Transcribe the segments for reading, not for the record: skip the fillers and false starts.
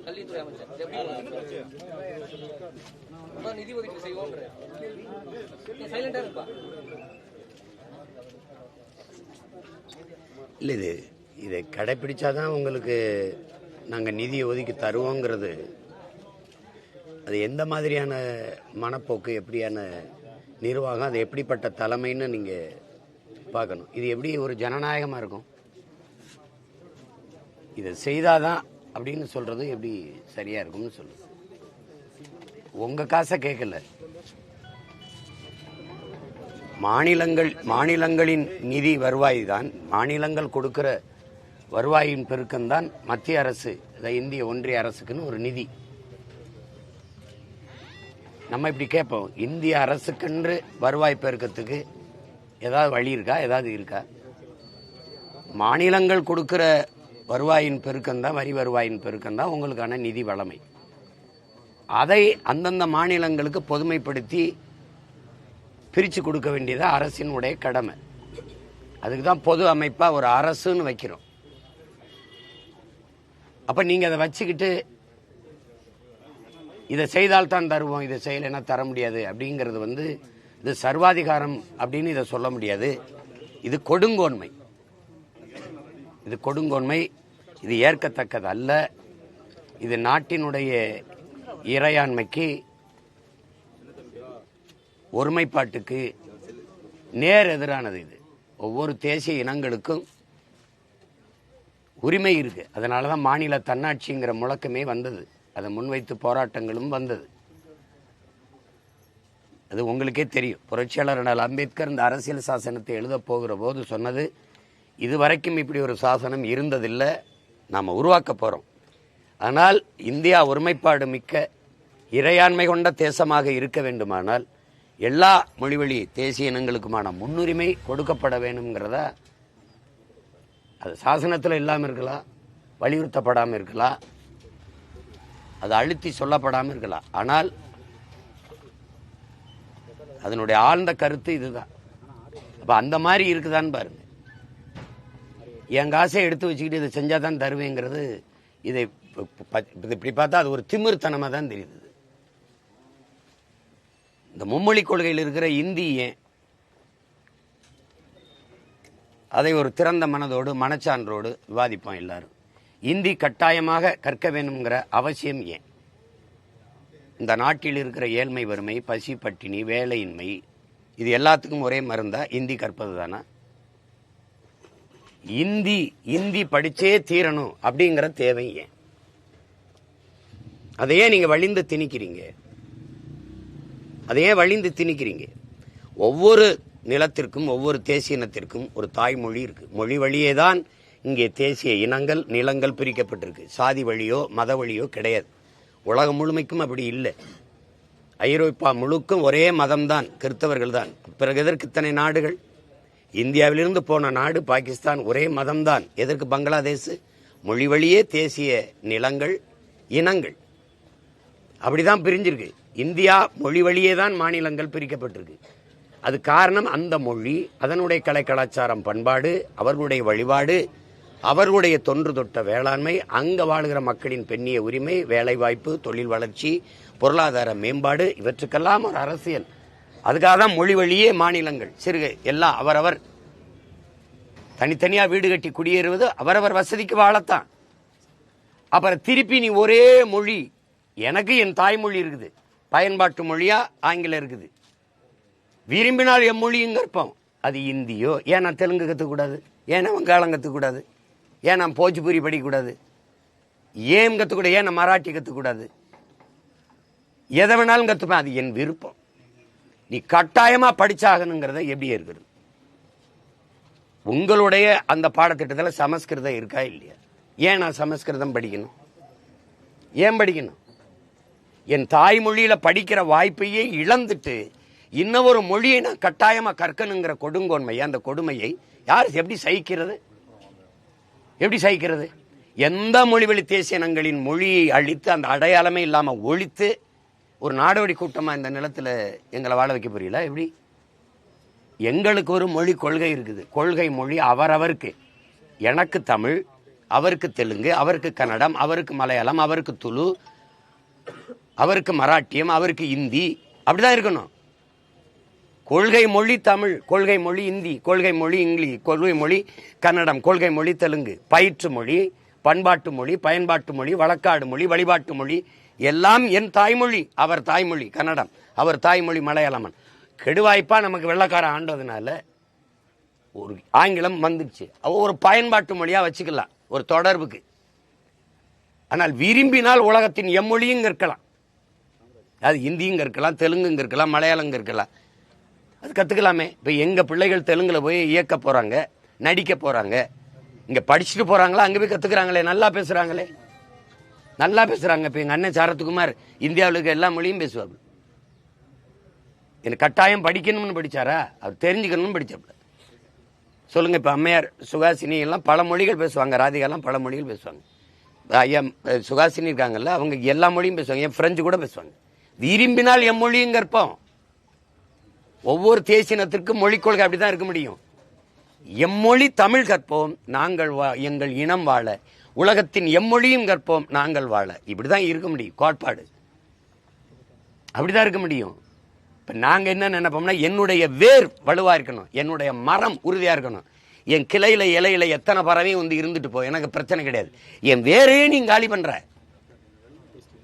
கல்வித்துறை அமைச்சர் நிதி ஒதுக்கீடு செய்வோம் சைலண்டா இருப்பா. இல்லை, இதை கடைப்பிடிச்சாதான் உங்களுக்கு நாங்கள் நிதியை ஒதுக்கி தருவோங்கிறது அது எந்த மாதிரியான மனப்போக்கு, எப்படியான நிர்வாகம், அது எப்படிப்பட்ட தலைமைன்னு நீங்கள் பார்க்கணும். இது எப்படி ஒரு ஜனநாயகமாக இருக்கும்? இதை செய்தாதான் அப்படின்னு சொல்கிறது எப்படி சரியாக இருக்கும்னு சொல்லுது. உங்கள் காசை கேட்கல, மாநிலங்களின் நிதி வருவாய் தான், மாநிலங்கள் கொடுக்கிற வருவாயின் பெருக்கம்தான் மத்திய அரசு, இந்திய ஒன்றிய அரசுக்குன்னு ஒரு நிதி. நம்ம இப்படி கேட்போம், இந்திய அரசுக்கென்று வருவாய் பெருக்கத்துக்கு ஏதாவது வழி இருக்கா? ஏதாவது இருக்கா? மாநிலங்கள் கொடுக்கிற வருவாயின் பெருக்கம்தான், வரி வருவாயின் பெருக்கம்தான் உங்களுக்கான நிதி வளமை. அதை அந்தந்த மாநிலங்களுக்கு பொதுமைப்படுத்தி பிரித்து கொடுக்க வேண்டியது அரசினுடைய கடமை. அதுக்கு தான் பொது அமைப்பாக ஒரு அரசுன்னு வைக்கிறோம். அப்போ நீங்கள் அதை வச்சுக்கிட்டு இதை செய்தால்தான் தருவோம், இதை செய்யலைன்னா தர முடியாது அப்படிங்கிறது இது சர்வாதிகாரம் அப்படின்னு இதை சொல்ல முடியாது. இது கொடுங்கோன்மை, இது கொடுங்கோன்மை, இது ஏற்கத்தக்கது அல்ல. இது நாட்டினுடைய இறையாண்மைக்கு, ஒருமைப்பாட்டுக்கு நேர் எதிரானது. இது ஒவ்வொரு தேசிய இனங்களுக்கும் உரிமை இருக்கு. அதனால தான் மாநில தன்னாட்சிங்கிற முழக்கமே வந்தது, அதை முன்வைத்து போராட்டங்களும் வந்தது. அது உங்களுக்கே தெரியும். புரட்சியாளர் அண்ணல் அம்பேத்கர் இந்த அரசியல் சாசனத்தை எழுத போகிற போது சொன்னது, இதுவரைக்கும் இப்படி ஒரு சாசனம் இருந்ததில்லை, நாம் உருவாக்க போகிறோம். ஆனால் இந்தியா ஒருமைப்பாடு மிக்க இறையாண்மை கொண்ட தேசமாக இருக்க வேண்டுமானால் எல்லா மொழிவழி தேசிய இனங்களுக்குமான முன்னுரிமை கொடுக்கப்பட வேணுங்கிறதா. அது சாசனத்தில் இல்லாமல் இருக்கலாம், வலியுறுத்தப்படாமல் இருக்கலாம், அது அழுத்தி சொல்லப்படாமல் இருக்கலாம். ஆனால் அதனுடைய ஆழ்ந்த கருத்து இதுதான். அப்போ அந்த மாதிரி இருக்குதான்னு பாருங்க. என் காசை எடுத்து வச்சுக்கிட்டு இதை செஞ்சால் தான் தருவேங்கிறது, இதை இப்படி பார்த்தா அது ஒரு திமிர்த்தனமாக தான் தெரியுது. இந்த மும்மொழி கொள்கையில் இருக்கிற இந்தி ஏன் அதை ஒரு திறந்த மனதோடு மனச்சான்றோடு விவாதிப்போம் எல்லாரும். இந்தி கட்டாயமாக கற்க வேணுங்கிற அவசியம் ஏன்? இந்த நாட்டில் இருக்கிற ஏழ்மை, வறுமை, பசி, பட்டினி, வேலையின்மை, இது எல்லாத்துக்கும் ஒரே மருந்தா இந்தி கற்பது தானா? இந்தி படிச்சே தீரணும் அப்படிங்கிற தேவை ஏன்? அதையே நீங்க வழிந்து திணிக்கிறீங்க, அதையே வழிந்து திணிக்கிறீங்க. ஒவ்வொரு நிலத்திற்கும், ஒவ்வொரு தேசிய இனத்திற்கும் ஒரு தாய்மொழி இருக்கு. மொழி வழியே தான் இங்கே தேசிய இனங்கள், நிலங்கள் பிரிக்கப்பட்டிருக்கு. சாதி வழியோ மத வழியோ கிடையாது. உலகம் முழுமைக்கும் அப்படி இல்லை. ஐரோப்பா முழுக்கும் ஒரே மதம்தான், கிறிஸ்தவர்கள் தான். பிறகு எதற்கு இத்தனை நாடுகள்? இந்தியாவிலிருந்து போன நாடு பாகிஸ்தான், ஒரே மதம்தான். எதற்கு பங்களாதேஷ்? மொழி வழியே தேசிய நிலங்கள், இனங்கள் அப்படிதான் பிரிஞ்சிருக்கு. இந்தியா மொழி வழியே தான் மாநிலங்கள் பிரிக்கப்பட்டிருக்கு. அது காரணம் அந்த மொழி, அதனுடைய கலை, கலாச்சாரம், பண்பாடு, அவர்களுடைய வழிபாடு, அவர்களுடைய தொன்று தொட்ட வேளாண்மை, அங்க வாழ்கிற மக்களின் பெண்ணிய உரிமை, வேலை வாய்ப்பு, தொழில் வளர்ச்சி, பொருளாதார மேம்பாடு, இவற்றுக்கெல்லாம் ஒரு அரசியல். அதுக்காக தான் மொழி வழியே மாநிலங்கள். சிறுகை எல்லாம் அவரவர் தனித்தனியா வீடு கட்டி குடியேறுவது அவரவர் வசதிக்கு வாழத்தான். அப்புறம் திருப்பி நீ ஒரே மொழி, எனக்கு என் தாய்மொழி இருக்குது, பயன்பாட்டு மொழியா ஆங்கிலம் இருக்குது, விரும்பினால் என் மொழியும் கற்போம். அது இந்தியோ, ஏன் நான் தெலுங்கு கற்றுக்கூடாது? ஏன் நான் வங்காளம் கற்றுக்கூடாது? ஏன் நான் போஜ்பூரி படிக்கக்கூடாது? ஏன் கற்றுக்கூடாது? ஏன் நான் மராட்டி கற்றுக்கூடாது? எதை வேணாலும் கற்றுப்பேன், அது என் விருப்பம். நீ கட்டாயமா படிச்சாகணுங்கிறத எப்படி இருக்கிறது? உங்களுடைய அந்த பாடத்திட்டத்தில் சமஸ்கிருதம் இருக்கா இல்லையா? ஏன் நான் சமஸ்கிருதம் படிக்கணும்? ஏன் படிக்கணும்? என் தாய்மொழியில படிக்கிற வாய்ப்பையே இழந்துட்டு இன்னொரு மொழியை நான் கட்டாயமா கற்கணுங்கிற கொடுங்கோன்மையை, அந்த கொடுமையை யார் எப்படி சகிக்கிறது? எப்படி சகிக்கிறது? எந்த மொழிவழி தேசிய இனங்களின் மொழியை அழித்து அந்த அடையாளமே இல்லாம ஒழித்து ஒரு நாடோடி கூட்டமா இந்த நிலத்துல எங்களை வாழ வைக்க புரியல? எப்படி? எங்களுக்கு ஒரு மொழி கொள்கை இருக்குது. கொள்கை மொழி அவரவருக்கு. எனக்கு தமிழ், அவருக்கு தெலுங்கு, அவருக்கு கன்னடம், அவருக்கு மலையாளம், அவருக்கு துளு, அவருக்கு மராட்டியம், அவருக்கு இந்தி. அப்படிதான் இருக்கணும். கொள்கை மொழி தமிழ், கொள்கை மொழி இந்தி, கொள்கை மொழி இங்கிலீஷ், கொள்கை மொழி கன்னடம், கொள்கை மொழி தெலுங்கு, பயிற்று மொழி, பண்பாட்டு மொழி, பயன்பாட்டு மொழி, வழக்காடு மொழி, வழிபாட்டு மொழி எல்லாம் என் தாய்மொழி. அவர் தாய்மொழி கன்னடம், அவர் தாய்மொழி மலையாளம். கெடுவாய்ப்பா நமக்கு வெள்ளக்காரன் ஆண்டதுனால ஒரு ஆங்கிலம் வந்துடுச்சு. ஒரு பயன்பாட்டு மொழியா வச்சுக்கலாம் ஒரு தொடர்புக்கு. ஆனால் விரும்பினால் உலகத்தின் எம்மொழியும் இருக்கலாம். அது இந்தியும் இருக்கலாம், தெலுங்கு இருக்கலாம், மலையாளம் இருக்கலாம். அது கற்றுக்கலாமே. இப்போ எங்கள் பிள்ளைகள் தெலுங்கில் போய் இயக்க போகிறாங்க, நடிக்க போகிறாங்க. இங்கே படிச்சுட்டு போகிறாங்களா, அங்கே போய் கற்றுக்குறாங்களே, நல்லா பேசுகிறாங்களே, நல்லா பேசுகிறாங்க. இப்போ எங்கள் அண்ணன் சரத்குமார் இந்தியாவில் இருக்க எல்லா மொழியும் பேசுவார். எனக்கு கட்டாயம் படிக்கணும்னு படித்தாரா? அவர் தெரிஞ்சுக்கணும்னு படித்தாப்புல. சொல்லுங்கள். இப்போ அம்மையார் சுகாசினி எல்லாம் பல மொழிகள் பேசுவாங்க, ராதிகாலாம் பல மொழிகள் பேசுவாங்க. ஐயா சுகாசினி இருக்காங்கல்ல, அவங்க எல்லா மொழியும் பேசுவாங்க, என் ஃப்ரெஞ்சு கூட பேசுவாங்க. விரும்பினால் எம்மொழியும் கற்போம். ஒவ்வொரு தேசியத்திற்கும் மொழிக் கொள்கை அப்படிதான் இருக்க முடியும். எம்மொழி தமிழ் கற்போம், நாங்கள் எங்கள் இனம் வாழ, உலகத்தின் எம்மொழியும் கற்போம், நாங்கள் வாழ. இப்படிதான் இருக்க முடியும் கோட்பாடு. அப்படிதான் இருக்க முடியும். இப்ப நாங்க என்ன நினைப்போம்னா, என்னுடைய வேர் வலுவா இருக்கணும், என்னுடைய மரம் உறுதியா இருக்கணும். என் கிளையில இலையில எத்தனை பறவையும் வந்து இருந்துட்டு போ, எனக்கு பிரச்சனை கிடையாது. என் வேரையே நீ காலி பண்ற.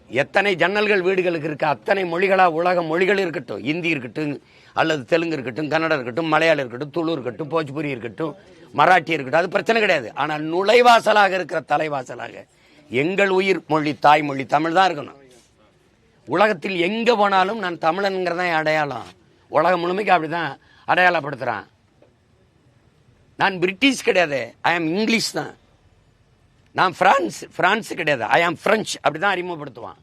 எத்தனை ஜன்னல்கள் வீடுகளுக்கு இருக்க அத்தனை மொழிகளா உலக மொழிகள் இருக்கட்டும், இந்தி இருக்கட்டும், அல்லது தெலுங்கு இருக்கட்டும், கன்னடம் இருக்கட்டும், மலையாளம் இருக்கட்டும், துளு இருக்கட்டும், போஜ்புரி இருக்கட்டும், மராட்டி இருக்கட்டும், அது பிரச்சனை கிடையாது. ஆனால் நுழைவாசலாக இருக்கிற தலைவாசலாக எங்கள் உயிர் மொழி தாய்மொழி தமிழ் தான் இருக்கணும். உலகத்தில் எங்க போனாலும் நான் தமிழன்கிறதான் அடையாளம். உலகம் முழுமைக்கு அப்படிதான் அடையாளப்படுத்துறான். நான் பிரிட்டிஷ் கிடையாது, ஐ ஆம் இங்கிலீஷ் தான். நான் பிரான்ஸ் கிடையாது, ஐ ஆம் பிரெஞ்சு. அப்படிதான் அறிமுகப்படுத்துவான்.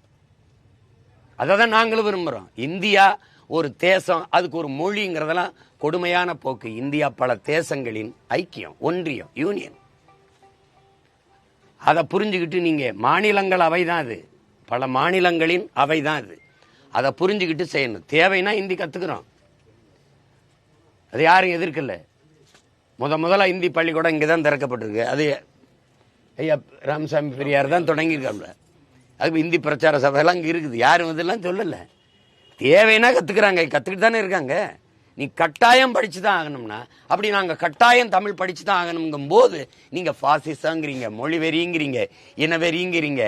அதை தான் நாங்களும் விரும்புகிறோம். இந்தியா ஒரு தேசம், அதுக்கு ஒரு மொழிங்கிறதெல்லாம் கொடுமையான போக்கு. இந்தியா பல தேசங்களின் ஐக்கியம், ஒன்றியம், யூனியன். அதை புரிஞ்சுக்கிட்டு நீங்க மாநிலங்கள் அவை தான் அது, பல மாநிலங்களின் அவை தான் அது. அதை புரிஞ்சுக்கிட்டு செய்யணும். தேவைன்னா இந்தி கத்துக்கிறோம், அது யாரும் எதிர்க்கல. முதல்ல இந்தி பள்ளிக்கூடம் இங்கே தான் திறக்கப்பட்டிருக்கு. அது ஐயா ராமசாமி பெரியார் தான் தொடங்கியிருக்காங்க. அதுக்கு இந்தி பிரச்சார சபையெல்லாம் இங்கே இருக்குது. யாரும் இதெல்லாம் சொல்லலை. தேவைன்னா கற்றுக்குறாங்க, கற்றுக்கிட்டு தானே இருக்காங்க. நீ கட்டாயம் படித்து தான் ஆகணும்னா, அப்படி நாங்கள் கட்டாயம் தமிழ் படித்து தான் ஆகணுங்கும் போது நீங்கள் ஃபாசிசங்கிறீங்க, மொழி வெறிங்கிறீங்க, இன வெறிங்கிறீங்க,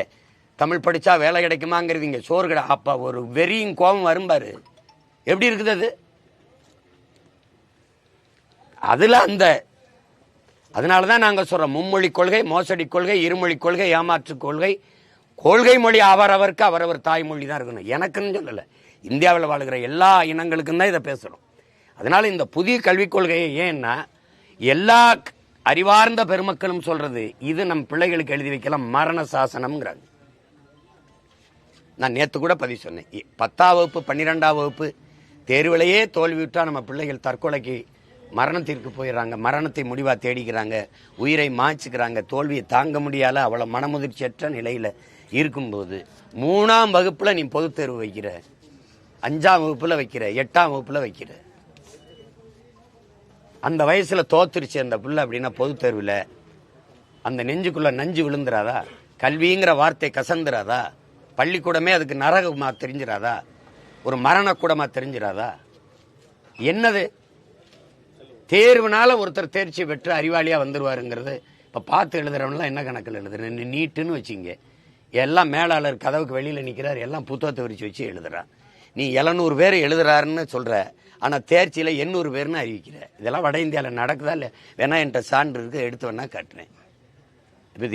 தமிழ் படித்தா வேலை கிடைக்குமாங்கிறீங்க, சோறு கடை. அப்போ ஒரு வெறியும் கோபம் வரும்பாரு. எப்படி இருக்குது அது? அதில் அதனால தான் நாங்கள் சொல்கிறோம், மும்மொழி கொள்கை, மோசடி கொள்கை, இருமொழி கொள்கை, ஏமாற்று கொள்கை. கொள்கை மொழி அவரவருக்கு அவரவர் தாய்மொழி தான் இருக்கணும். எனக்குன்னு சொல்லலை, இந்தியாவில் வாழ்கிற எல்லா இனங்களுக்கும் தான் இதை பேசுகிறோம். அதனால இந்த புதிய கல்விக் கொள்கையை ஏன்னா எல்லா அறிவார்ந்த பெருமக்களும் சொல்றது, இது நம் பிள்ளைகளுக்கு எழுதி வைக்கலாம் மரண சாசனம்ங்கிறாங்க. நான் நேற்று கூட பதிவு சொன்னேன். 10ஆம் வகுப்பு 12ஆம் வகுப்பு தேர்விலேயே தோல்வியுற்றா நம்ம பிள்ளைகள் தற்கொலைக்கு மரணத்திற்கு போயிடறாங்க, மரணத்தை முடிவாக தேடிக்கிறாங்க, உயிரை மாய்ச்சிக்கிறாங்க, தோல்வியை தாங்க முடியாத அவ்வளோ மனமுதிர்ச்சியற்ற நிலையில் இருக்கும்போது 3ஆம் வகுப்பில் நீ பொதுத் தேர்வு வைக்கிற, 5ஆம் வகுப்பில் வைக்கிற, 8ஆம் வகுப்பில் வைக்கிற, அந்த வயசில் தோத்துருச்சு அந்த பிள்ளை அப்படின்னா பொதுத் தேர்வில் அந்த நெஞ்சுக்குள்ளே நஞ்சு விழுந்துராதா? கல்விங்கிற வார்த்தை கசந்துராதா? பள்ளிக்கூடமே அதுக்கு நரகமாக தெரிஞ்சிடாதா? ஒரு மரணக்கூடமாக தெரிஞ்சிடாதா? என்னது தேர்வுனால ஒருத்தர் தேர்ச்சி பெற்று அறிவாளியாக வந்துடுவாருங்கிறது. இப்போ பார்த்து எழுதுறவங்களாம் என்ன கணக்கில் எழுதுறேன்? நீட்டுன்னு வச்சிங்க, எல்லாம் மேலாளர் கதவுக்கு வெளியில் நிற்கிறார், எல்லாம் புத்தகத்தை விரிச்சு வச்சு எழுதுறான். நீ 700 பேர் எழுதுறாருன்னு சொல்கிற, ஆனால் தேர்ச்சியில் 800 பேர்னு அறிவிக்கிற. இதெல்லாம் வட இந்தியாவில் நடக்குதா இல்லை? வேணா என்கிட்ட சான்று இருக்கு, எடுத்து வேணா காட்டுறேன். இப்போ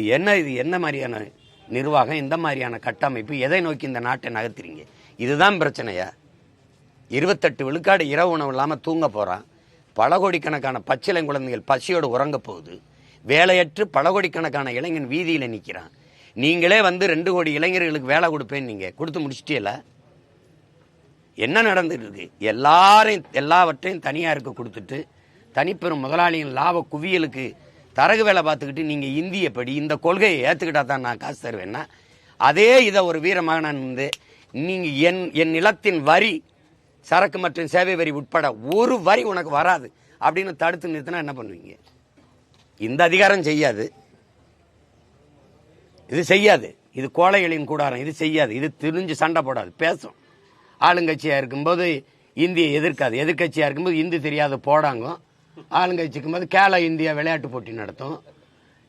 இது என்ன மாதிரியான நிர்வாகம், இந்த மாதிரியான கட்டமைப்பு, எதை நோக்கி இந்த நாட்டை நகர்த்துறீங்க? இதுதான் பிரச்சனையா? 28 விழுக்காடு இரவு உணவு இல்லாமல் தூங்க போகிறான். பல கோடிக்கணக்கான பச்சிலை குழந்தைகள் பசியோடு உறங்க போகுது. வேலையற்று பல கோடிக்கணக்கான இளைஞன் வீதியில் நிற்கிறான். நீங்களே வந்து 2 கோடி இளைஞர்களுக்கு வேலை கொடுப்பேன்னு நீங்கள் கொடுத்து முடிச்சிட்டீல. என்ன நடந்துட்டு இருக்கு? எல்லாவற்றையும் தனியாருக்கு கொடுத்துட்டு தனிப்பெரும் முதலாளியின் லாப குவியலுக்கு தரகு வேலை பார்த்துக்கிட்டு நீங்கள் இந்திய படி இந்த கொள்கையை ஏற்றுக்கிட்டா தான் நான் காசு தருவேன்னா, அதே இதை ஒரு வீரமகனான் வந்து நீங்கள் என் நிலத்தின் வரி, சரக்கு மற்றும் சேவை வரி உட்பட ஒரு வரி உனக்கு வராது அப்படின்னு தடுத்து நிறுத்தினா என்ன பண்ணுவீங்க? இந்த அதிகாரம் செய்யாது. இது செய்யாது. இது கோழைகளின் கூடாரம். இது செய்யாது. இது திரிஞ்சு சண்டை போடாது, பேசும். ஆளுங்கட்சியா இருக்கும்போது இந்தியை எதிர்க்காது, எதிர்கட்சியா இருக்கும்போது இந்தி தெரியாத போடாங்க. ஆளுங்கட்சி இருக்கும்போது கேலோ இந்தியா விளையாட்டு போட்டி நடத்தும்.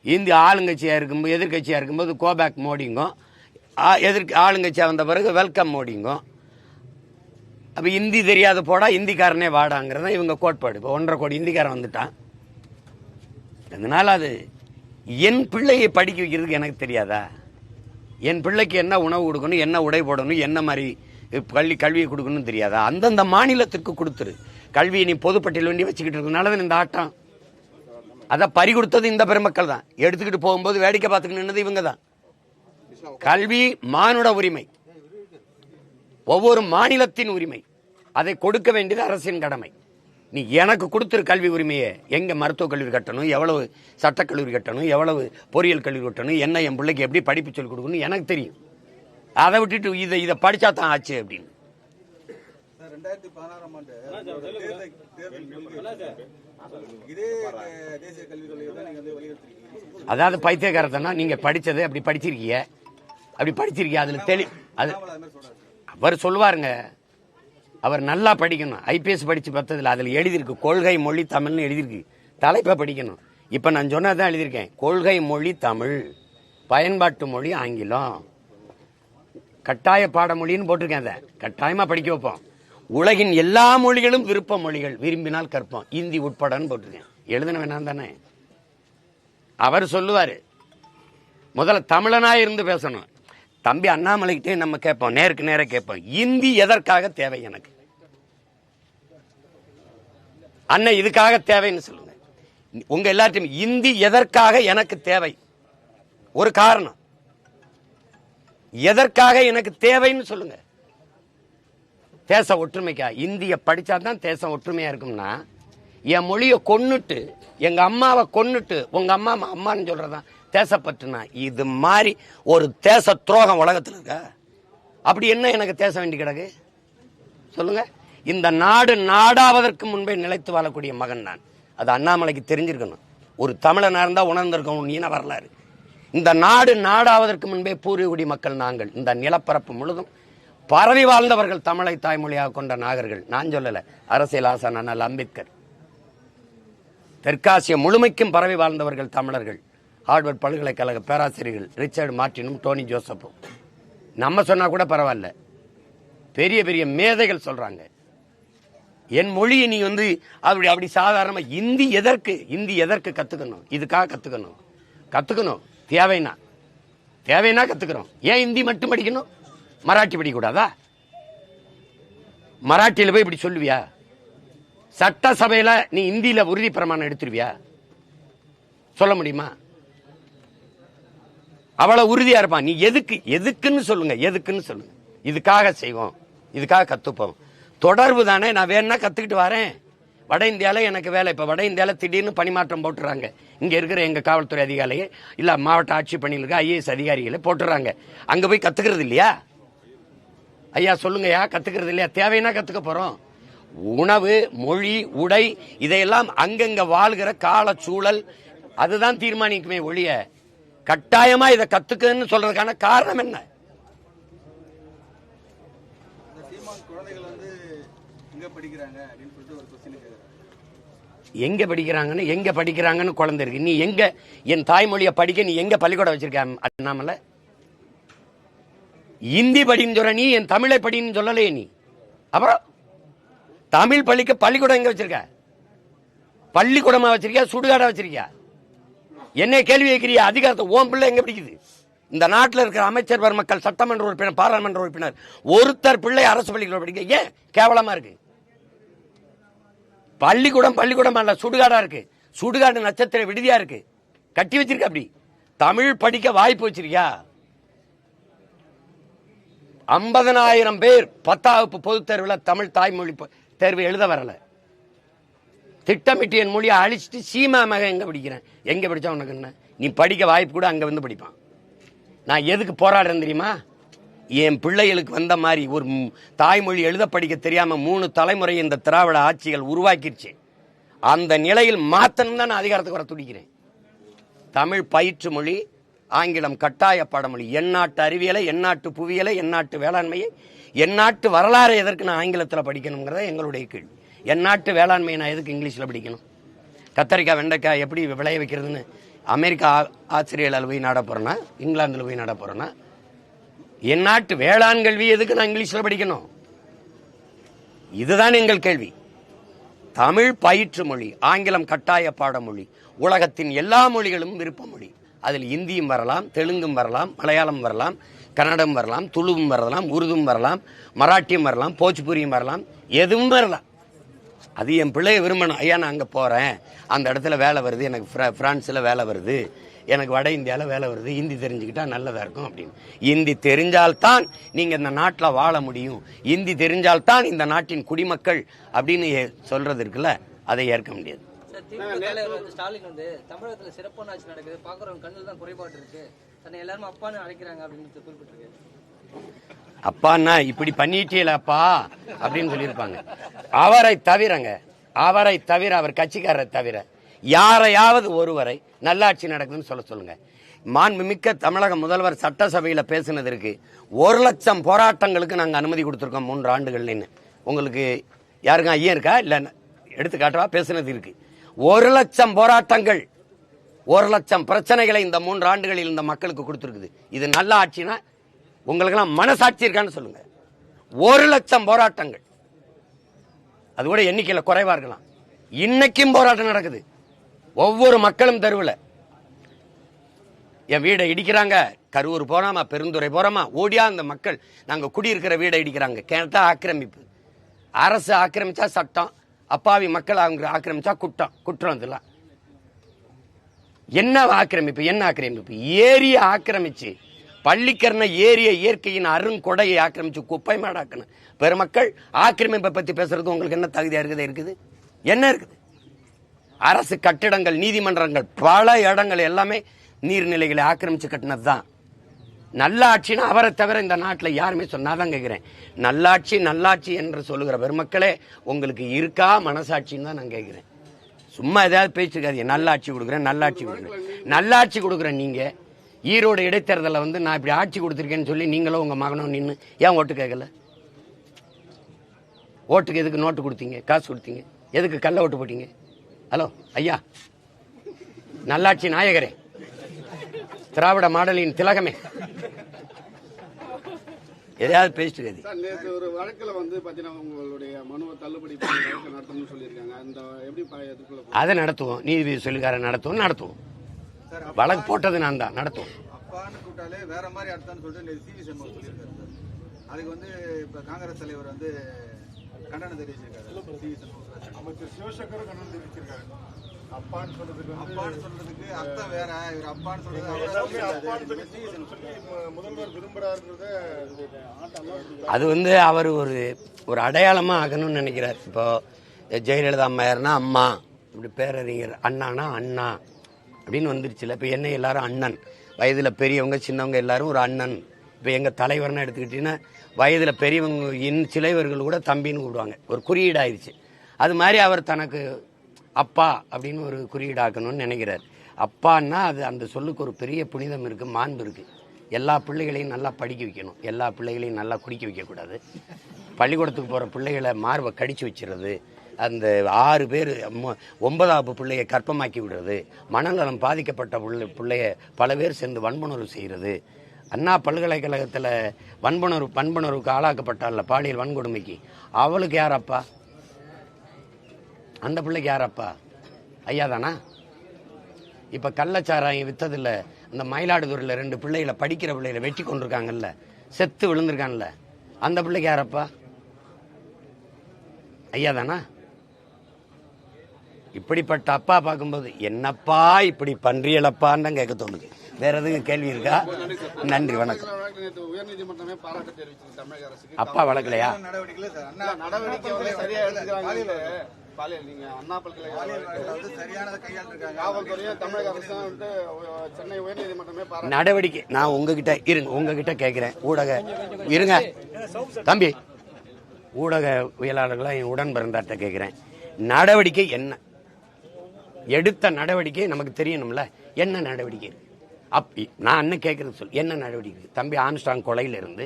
இந்திய ஆளுங்கட்சியா இருக்கும்போது எதிர்கட்சியா இருக்கும்போது கோபேக் மோடிங்க. ஆளுங்கட்சியா வந்த பிறகு வெல்கம் மோடிங்க. அப்ப இந்தி தெரியாத போடா இந்திக்காரனே வாடாங்கிறத இவங்க கோட்பாடு. இப்போ 1.5 கோடி இந்திக்காரன் வந்துட்டான். அதனால அது என் பிள்ளையை படிக்க வைக்கிறதுக்கு எனக்கு தெரியாதா? என் பிள்ளைக்கு என்ன உணவு கொடுக்கணும், என்ன உடை போடணும், என்ன மாதிரி கல்வியை கொடுக்கணும்னு தெரியாதா? அந்தந்த மாநிலத்திற்கு கொடுத்துரு. கல்வியை நீ பொதுப்பட்டியல் வேண்டி வச்சுக்கிட்டு இருக்கனால இந்த ஆட்டம். அதை பறி கொடுத்தது இந்த பெருமக்கள் தான். எடுத்துக்கிட்டு போகும்போது வேடிக்கை பார்த்துக்கிட்டு நின்னது இவங்க தான். கல்வி மானுட உரிமை, ஒவ்வொரு மாநிலத்தின் உரிமை. அதை கொடுக்க வேண்டியது அரசின் கடமை. நீ எனக்கு கொடுத்துரு கல்வி உரிமையை. எங்க மருத்துவக் கல்லூரி கட்டணும், எவ்வளவு சட்டக்கல்லூரி கட்டணும், எவ்வளவு பொறியியல் கல்லூரி கட்டணும், என்ன என் பிள்ளைக்கு எப்படி படிப்பு சொல்லிக் கொடுக்கணும் எனக்கு தெரியும். அதை விட்டுட்டு இதை படிச்சா தான் ஆச்சு அப்படின்னு. 2016ஆம் ஆண்டு இதே தேசிய கல்விக் கொள்கையை தான் நீங்க வலியுறுத்திருக்கீங்க. அதாவது பைத்தியக்காரத்தனா நீங்க படிச்சது அப்படி படிச்சிருக்கீங்க, அப்படி படிச்சிருக்கீங்க. அதுல அது அவர் சொல்லுவாருங்க. அவர் நல்லா படிக்கணும். ஐபிஎஸ் படிச்சு பார்த்ததுல அதுல எழுதியிருக்கு கொள்கை மொழி தமிழ்னு எழுதியிருக்கு. தலைப்பை படிக்கணும். இப்ப நான் சொன்னதான் எழுதியிருக்கேன். கொள்கை மொழி தமிழ், பயன்பாட்டு மொழி ஆங்கிலம், கட்டாய பாடமொழின்னு போட்டிருக்கேன். அதை கட்டாயமா படிக்க வைப்போம். உலகின் எல்லா மொழிகளும் விருப்ப மொழிகள், விரும்பினால் கற்போம், இந்தி உட்படன்னு போட்டிருக்கேன். எழுதுன வேணாம் தானே? அவர் சொல்லுவாரு முதல்ல தமிழனா இருந்து பேசணும். தம்பி அண்ணாமலைக்கிட்டே நம்ம கேட்போம், நேருக்கு நேர கேட்போம், இந்தி எதற்காக தேவை எனக்கு? அண்ணன் இதுக்காக தேவைன்னு சொல்லுங்க. உங்க எல்லாத்தையும் இந்தி எதற்காக எனக்கு தேவை? ஒரு காரணம். எதற்காக எனக்கு தேவைன்னு சொல்லுங்க. தேச ஒற்றுமைக்கா? இந்திய படிச்சாதான் தேசம் ஒற்றுமையா இருக்கும்னா, என் மொழியை கொன்னுட்டு எங்க அம்மாவை கொன்னுட்டு உங்க அம்மா அம்மான்னு சொல்றதான் தேசப்பற்றுனா? இது மாதிரி ஒரு தேச துரோகம் உலகத்தில் இருக்க. அப்படி என்ன எனக்கு தேச வேண்டி கிடக்கு சொல்லுங்க. இந்த நாடு நாடாவதற்கு முன்பே நிலைத்து வாழக்கூடிய மகன் நான். அது அண்ணாமலைக்கு தெரிஞ்சிருக்கணும். ஒரு தமிழனா இருந்தா உணர்ந்திருக்கணும் ஈன வரலாறு. இந்த நாடு நாடாவதற்கு முன்பே பூர்வீகுடி மக்கள் நாங்கள். இந்த நிலப்பரப்பு முழுதும் பரவி வாழ்ந்தவர்கள், தமிழை தாய்மொழியாக கொண்ட நாகர்கள். நான் சொல்லல, அரசியல் ஆசான் அண்ணல் அம்பேத்கர். தெற்காசிய முழுமைக்கும் பரவி வாழ்ந்தவர்கள் தமிழர்கள். ஹார்வர்ட் பல்கலைக்கழக பேராசிரியர்கள் ரிச்சர்ட் மார்டினும் டோனி ஜோசப்பும். நம்ம சொன்னா கூட பரவாயில்ல, பெரிய பெரிய மேதைகள் சொல்றாங்க. என் மொழியை நீ அப்படி சாதாரணமா இந்தி எதற்கு கத்துக்கணும்? இதுக்காக கத்துக்கணும். தேவைன்னா கத்துக்கிறோம். ஏன் இந்தி மட்டும் படிக்கணும்? மராட்டி படிக்க கூடாதா? மராட்டியில போய் இப்படி சொல்லுவியா? சட்டசபையில நீ இந்தியில உறுதி பிரமாணம் எடுத்துருவியா? சொல்ல முடியுமா? அவ்வளவு உறுதியா இருப்பான். நீ எதுக்குன்னு சொல்லுங்க. இதுக்காக செய்வோம், இதுக்காக கத்துப்போம். தொடர்பு தானே. நான் வேணா கத்துக்கிட்டு வரேன். வட இந்தியால எனக்கு வேலை. இப்ப வட இந்தியால திடீர்னு பணிமாற்றம் போட்டுறாங்க. இங்க இருக்கிற எங்க காவல்துறை அதிகாரியை இல்ல மாவட்ட ஆட்சி பணியில் இருக்க ஐஏஎஸ் அதிகாரிகளை போட்டுறாங்க. அங்க போய் கத்துக்கிறது இல்லையா? ஐயா சொல்லுங்கய்யா, கத்துக்கிறது இல்லையா? தேவைன்னா கத்துக்க போறோம். உணவு, மொழி, உடை இதையெல்லாம் அங்கங்க வாழ்கிற கால சூழல் அதுதான் தீர்மானிக்குமே ஒழிய கட்டாயமா இதை கத்துக்கன்னு சொல்றதுக்கான காரணம் என்ன? எங்க படிக்கிறாங்கன்னு குழந்தை இருக்கு. நீ எங்க என் தாய்மொழியை படிக்க நீ எங்க பள்ளிக்கூடம் வச்சிருக்க? அண்ணாமலை இந்தி படின்னு சொல்ற, நீ என் தமிழை படின்னு சொல்லலையே நீ. அப்புறம் தமிழ் படிக்க பள்ளிக்கூடம் எங்க வச்சிருக்க? பள்ளிக்கூடமா வச்சிருக்கியா, சுடுகாடா வச்சிருக்கியா? என்ன கேள்வி கேட்கிறியா? அதிகாரத்தை ஓம் பிள்ளை எங்க பிடிக்குது? இந்த நாட்டில் இருக்கிற அமைச்சர் பெருமக்கள், சட்டமன்ற உறுப்பினர், பாராளுமன்ற உறுப்பினர் ஒருத்தர் பிள்ளை அரசு பள்ளிக்கூடம் படிக்க ஏன் கேவலமா இருக்கு? பள்ளிக்கூடம் அல்ல, சுடுகாடா இருக்கு. சுடுகாடு நட்சத்திர விடுதியா இருக்கு, கட்டி வச்சிருக்க. அப்படி தமிழ் படிக்க வாய்ப்பு வச்சிருக்கியா? 50,000 பேர் 10ஆம் வகுப்பு பொதுத் தேர்வில் தமிழ் தாய்மொழி தேர்வு எழுத வரல. திட்டமிட்டு என் மொழியை அழிச்சிட்டு சீமா மக எங்க படிக்கிறேன்? எங்க படிச்சா உனக்கு என்ன? நீ படிக்க வாய்ப்பு கூட அங்க வந்து படிப்பான். நான் எதுக்கு போராடுறேன் தெரியுமா? என் பிள்ளைகளுக்கு வந்த மாதிரி ஒரு தாய்மொழி எழுத படிக்க தெரியாம 3 தலைமுறை இந்த திராவிட ஆட்சிகள் உருவாக்கிடுச்சு. அந்த நிலையில் மாத்தணும் தான் நான் அதிகாரத்துக்கு வர துடிக்கிறேன். தமிழ் பயிற்று மொழி, ஆங்கிலம் கட்டாய பாடமொழி. எந்நாட்டு அறிவியலை, எந்நாட்டு புவியியலை, எந்நாட்டு வேளாண்மையை, எந்நாட்டு வரலாறு எதற்கு நான் ஆங்கிலத்தில் படிக்கணுங்கிறத எங்களுடைய கேள்வி. எந்நாட்டு வேளாண்மையை நான் எதுக்கு இங்கிலீஷில் படிக்கணும்? கத்தரிக்காய் வெண்டைக்காய் எப்படி விளைய வைக்கிறதுன்னு அமெரிக்கா ஆஸ்திரேலியாவில் போய் நாட போகிறேன்னா, இங்கிலாந்தில் போய் நாட போகிறேன்னா, எந்நாட்டு வேளாண் கல்வி எதுக்கு நான் இங்கிலீஷில் படிக்கணும்? இதுதான் எங்கள் கேள்வி. தமிழ் பயிற்று மொழி, ஆங்கிலம் கட்டாய பாடமொழி, உலகத்தின் எல்லா மொழிகளும் விருப்ப மொழி. அதில் இந்தியும் வரலாம், தெலுங்கும் வரலாம், மலையாளம் வரலாம், கன்னடம் வரலாம், துளுவும் வரலாம், உருதும் வரலாம், மராட்டியம் வரலாம், போஜ்பூரியும் வரலாம், எதுவும் வரலாம். அது என் பிள்ளைய விரும்பணும். ஐயா நான் அங்கே போகிறேன், அந்த இடத்துல வேலை வருது, எனக்கு ஃப்ரான்ஸில் வேலை வருது, எனக்கு வட இந்தியாவில் வேலை வருது, ஹிந்தி தெரிஞ்சுக்கிட்டா நல்லதாக இருக்கும் அப்படின்னு. ஹிந்தி தெரிஞ்சால்தான் நீங்கள் இந்த நாட்டில் வாழ முடியும், ஹிந்தி தெரிஞ்சால்தான் இந்த நாட்டின் குடிமக்கள் அப்படின்னு சொல்றது இருக்குல்ல, அதை ஏற்க முடியாது. ஸ்டாலின் வந்து தமிழகத்தில் சிறப்பான ஆட்சி நடக்குது, பார்க்குறவங்க கண்ணில் தான் குறைபாடு இருக்கு, தன்னை எல்லாரும் அப்பான்னு அழைக்கிறாங்க அப்படின்னு குறிப்பிட்டிருக்கு. அப்பான்னா இப்படி பண்ணிட்டீங்களப்பா அப்படின்னு சொல்லியிருப்பாங்க. அவரை தவிர அவர் கட்சிக்காரரை தவிர யாரையாவது ஒருவரை நல்லாட்சி நடக்குதுன்னு சொல்லுங்க. மாண்புமிக்க தமிழக முதல்வர் சட்டசபையில் பேசினதற்கு 1,00,000 போராட்டங்களுக்கு நாங்கள் அனுமதி கொடுத்துருக்கோம் 3 ஆண்டுகள்னு. உங்களுக்கு யாருக்கும் ஐயம் இருக்கா? இல்லை எடுத்துக்காட்டவா? பேசுனது இருக்கு. 1,00,000 போராட்டங்கள், 1,00,000 பிரச்சனைகளை இந்த 3 ஆண்டுகளில் இந்த மக்களுக்கு கொடுத்துருக்குது. இது நல்ல ஆட்சினா உங்களுக்கெல்லாம் மனசாட்சி இருக்கான்னு சொல்லுங்க. 1,00,000 போராட்டங்கள், அது கூட எண்ணிக்கையில் குறைவா இருக்கலாம். இன்னைக்கும் போராட்டம் நடக்குது. ஒவ்வொரு மக்களும் தெருவில் என் வீடை இடிக்கிறாங்க, கரூர் போறாமா, பெருந்துறை போறாமா, ஓடியா அந்த மக்கள் நாங்க குடியிருக்கிற வீடை இடிக்கிறாங்க. கேட்டா ஆக்கிரமிப்பு. அரசு ஆக்கிரமிச்சா சட்டம், அப்பாவி மக்கள் அவங்க ஆக்கிரமிச்சா குற்றம். இதெல்லாம் என்ன ஆக்கிரமிப்பு? ஏரிய ஆக்கிரமிச்சு, பள்ளிக்கரண ஏரிய இயற்கையின் அருங்கொடையை ஆக்கிரமிச்சு குப்பை மாடாக்கணும் பெருமக்கள். ஆக்கிரமிப்பை பத்தி பேசுறது உங்களுக்கு என்ன தகுதியா இருக்குது? என்ன இருக்குது? அரசு கட்டிடங்கள், நீதிமன்றங்கள், பல இடங்கள் எல்லாமே நீர்நிலைகளை ஆக்கிரமிச்சு கட்டினது தான். நல்லாட்சின்னு அவரை தவிர இந்த நாட்டில் யாருமே சொன்னாதான் கேட்கிறேன். நல்லாட்சி என்று சொல்லுகிற பெருமக்களே உங்களுக்கு இருக்கா மனசாட்சின்னு தான் நான் கேட்கிறேன். சும்மா ஏதாவது பேச்சுக்காதீங்க. நல்லாட்சி கொடுக்குறேன். நீங்க ஈரோடு இடைத்தேர்தலில் வந்து நான் இப்படி ஆட்சி கொடுத்துருக்கேன்னு சொல்லி நீங்களும் உங்க மகனும் நின்று ஏன் ஓட்டு கேட்கல? ஓட்டுக்கு எதுக்கு நோட்டு கொடுத்தீங்க, காசு கொடுத்தீங்க? எதுக்கு கள்ள ஓட்டு போட்டீங்க? ஹலோ ஐயா, நல்லாட்சி நாயகரே, திராவிட மாடலின் திலகமே, எதையாவது பேசிட்டு ஒரு வழக்கில் வந்து பாத்தீங்கன்னா உங்களுடைய மனுவை தள்ளுபடி நடத்தணும்னு சொல்லியிருக்காங்க. அந்த எப்படி அதை நடத்துவோம், நீதிபதி சொல்லிக்கார நடத்துவோம். வழக்கு போட்டது நான் தான், நடத்துவோம். அப்பான்னு கூட்டாலே வேற மாதிரி அர்த்தம்னு சொல்லிட்டு சிவி சண்முகம் சொல்லியிருக்காரு. அதுக்கு வந்து இப்ப காங்கிரஸ் தலைவர் வந்து கண்டனம் தெரிவிச்சிருக்காரு. சிவி சண்முகம் அமைச்சர் சிவசங்கர் கண்டனம் தெரிவிச்சிருக்காரு. அப்பான்னு சொல்றதுக்கு அர்த்தம் வேற. இவர் அப்பான்னு சொல்றது முதல்வர் விரும்புறாருன்றத அது வந்து அவர் ஒரு அடையாளமா ஆகணும்னு நினைக்கிறார். இப்போ ஜெயலலிதா அம்மையார்னா அம்மா, இப்படி பேரறிஞர் அண்ணானா அண்ணா அப்படின்னு வந்துருச்சுல. இப்போ என்ன எல்லாரும் அண்ணன், வயதில் பெரியவங்க சின்னவங்க எல்லாரும் ஒரு அண்ணன். இப்போ எங்கள் தலைவர்னு எடுத்துக்கிட்டீங்கன்னா வயதில் பெரியவங்க சிலைவர்கள் கூட தம்பின்னு கூப்பிடுவாங்க, ஒரு குறியீடாயிருச்சு. அது மாதிரி அவர் தனக்கு அப்பா அப்படின்னு ஒரு குறியீடாக்கணும்னு நினைக்கிறார். அப்பான்னா அது அந்த சொல்லுக்கு ஒரு பெரிய புனிதம் இருக்குது, மாண்பு இருக்குது. எல்லா பிள்ளைகளையும் நல்லா படிக்க வைக்கணும், எல்லா பிள்ளைகளையும் நல்லா குடிக்க வைக்கக்கூடாது. பள்ளிக்கூடத்துக்கு போகிற பிள்ளைகளை மார்பை கடிச்சு வச்சிடுறது, அந்த 6 பேர் 9வது பிள்ளையை கற்பமாக்கி விடுறது, மனநலம் பாதிக்கப்பட்ட பிள்ளைய பல பேர் சேர்ந்து வன்புணர்வு செய்கிறது. அண்ணா பல்கலைக்கழகத்தில் வன்புணர்வுக்கு ஆளாக்கப்பட்டால பாலியல் வன்கொடுமைக்கு, அவளுக்கு யார் அப்பா? அந்த பிள்ளைக்கு யார் அப்பா? ஐயா தானா? இப்போ கள்ளச்சாராயம் விற்றதில்ல, அந்த மயிலாடுதுறையில் 2 பிள்ளைகளை, படிக்கிற பிள்ளைகளை வெட்டி கொண்டிருக்காங்கல்ல, செத்து விழுந்திருக்காங்கல்ல, அந்த பிள்ளைக்கு யார் அப்பா? ஐயா தானா? இப்படிப்பட்ட அப்பா பார்க்கும்போது என்னப்பா இப்படி பன்றியலப்பான்னு தான் கேட்க தோணுது. வேற எதுவும் கேள்வி இருக்கா? நன்றி, வணக்கம். அப்பா வழக்கலையா? நடவடிக்கை நான் உங்ககிட்ட கேட்கிறேன். இருங்க தம்பி, ஊடகவியலாளர்களா என் உடன் பிறந்தாட்ட கேட்கிறேன். நடவடிக்கை என்ன? எடுத்த நடவடிக்கை நமக்கு தெரியணும்ல. என்ன நடவடிக்கை? நான் என்ன கேட்கறது சொல், என்ன நடவடிக்கை இருக்கு? தம்பி ஆம்ஸ்ட்ராங் கொலையில இருந்து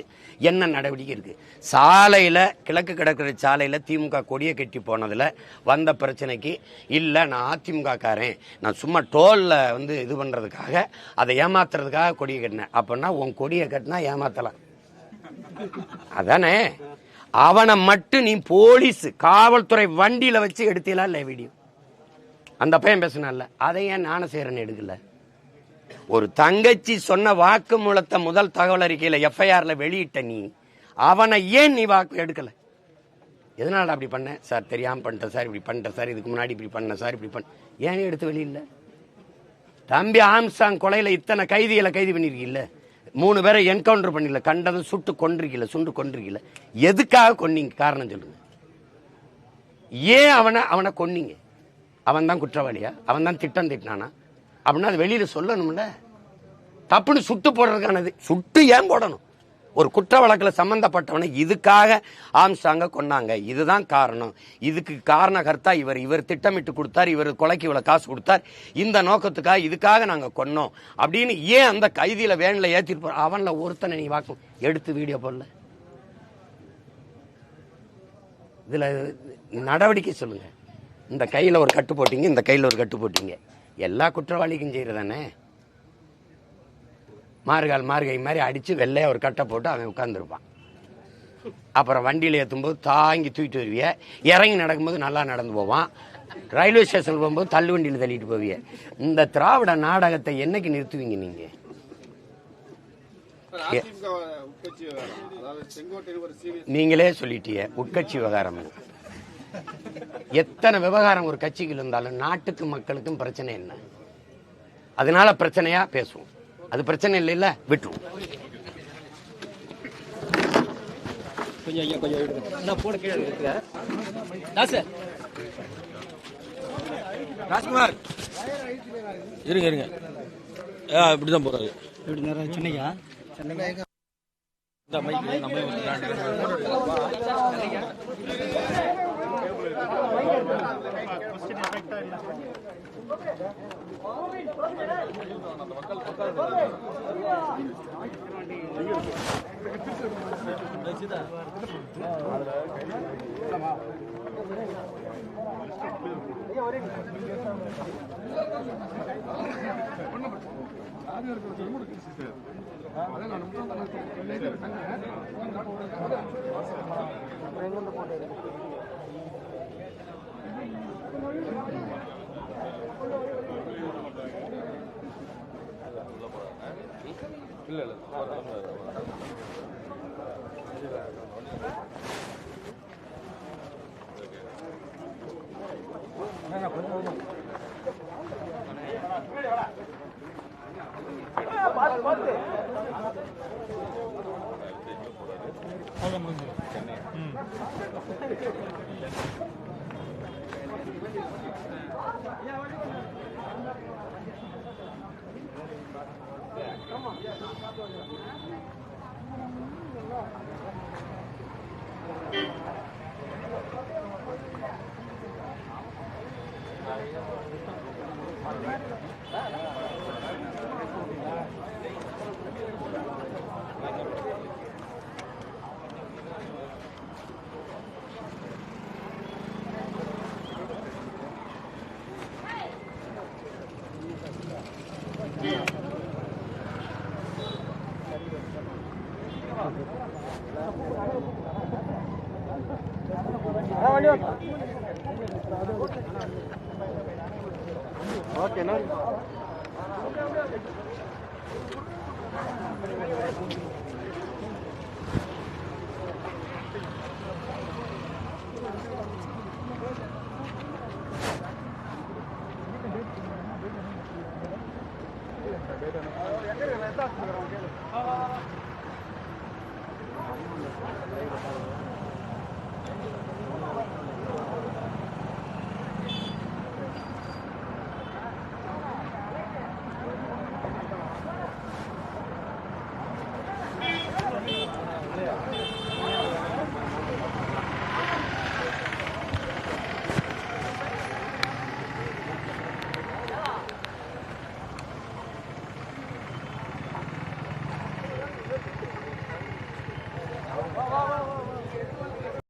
என்ன நடவடிக்கை இருக்கு? சாலையில கிழக்கு கடற்கரை சாலையில திமுக கொடியை கட்டி போனதுல வந்த பிரச்சனைக்கு இல்ல நான் அதிமுக காரன், நான் சும்மா டோல்ல வந்து இது பண்றதுக்காக அதை ஏமாத்துறதுக்காக கொடியை கட்டினேன். அப்படின்னா உன் கொடியை கட்டினா ஏமாத்தலாம் அதானே? அவனை மட்டும் நீ போலீஸ் காவல்துறை வண்டியில வச்சு எடுத்தீங்களா இல்ல வீடியோ? அந்த பையன் பேசினால அதை ஏன் ஞானசேகரன் எடுக்கல? ஒரு தங்கச்சி சொன்ன வாக்குமூலத்தை முதல் தகவல் அறிக்கையில எஃப்ஐஆர்ல வெளியிட்ட நீ அவனை ஏன் நீ வாக்கு எடுக்கல? எதனால அப்படி பண்ண சார்? தெரியாம பண்ணிட்டேன் சார், இப்படி பண்ணிட்டேன் சார், இதுக்கு முன்னாடி இப்படி பண்ண சார், இப்படி பண்ண ஏன் எடுத்து வெளியில? தம்பி ஆம்ஸ்ட்ராங் கொலையில இத்தனை கைதிகளை கைது பண்ணிருக்கீல்ல, 3 பேரை என்கவுண்டர் பண்ணல, கண்டதும் சுட்டு கொண்டிருக்கல. எதுக்காக கொன்னீங்க? காரணம் சொல்லுங்க. ஏன் அவனை கொன்னீங்க? அவன் தான் குற்றவாளியா? அவன் தான் திட்டம் திட்டினானா? அப்படின்னா அது வெளியில சொல்லணும்ல. தப்புன்னு சுட்டு போடுறதுக்கானது. சுட்டு ஏன் போடணும்? ஒரு குற்ற வழக்கில் சம்பந்தப்பட்டவனை இதுக்காக ஆம்ஸ்ட்ராங்க கொன்னாங்க, இதுதான் காரணம், இதுக்கு காரணகர்த்தா இவர் திட்டமிட்டு கொடுத்தார், இவர் கொலைக்கு இவ்வளவு காசு கொடுத்தார், இந்த நோக்கத்துக்காக இதுக்காக நாங்க கொன்னோம் அப்படின்னு ஏன் அந்த கைதியில வேன்ல ஏற்றிட்டு போற? அவன்ல ஒருத்தனை நீ வாக்கும் எடுத்து வீடியோ போடல. இதுல நடவடிக்கை சொல்லுங்க. இந்த கையில ஒரு கட்டு போட்டீங்க, இந்த கையில ஒரு கட்டு போட்டீங்க, எல்லா குற்றவாளிக்கும் செய்யறதானே? மார்கை மாதிரி அடிச்சு வெள்ளையா ஒரு கட்டை போட்டு அவன் உட்கார்ந்துருப்பான். அப்புறம் வண்டியில ஏற்றும்போது தாங்கி தூக்கிட்டு வருவிய, இறங்கி நடக்கும்போது நல்லா நடந்து போவான், ரயில்வே ஸ்டேஷன் போகும்போது தள்ளு வண்டியில் தள்ளிட்டு போவிய. இந்த திராவிட நாடகத்தை என்னைக்கு நிறுத்துவீங்க நீங்க? நீங்களே சொல்லிட்டீங்க உட்கட்சி விவகாரம். எத்தனை விவகாரம் ஒரு கட்சிக்கு இருந்தாலும் நாட்டுக்கும் மக்களுக்கும் பிரச்சனை என்ன? அதனால பிரச்சனையா பேசுவோம். அது பிரச்சனை இல்லைல்ல, விட்டுருவோம். ராஜ்குமார் இருங்க இப்படிதான் போறாரு. சென்னையா? இந்த மைக்கு நம்ம ஓகே.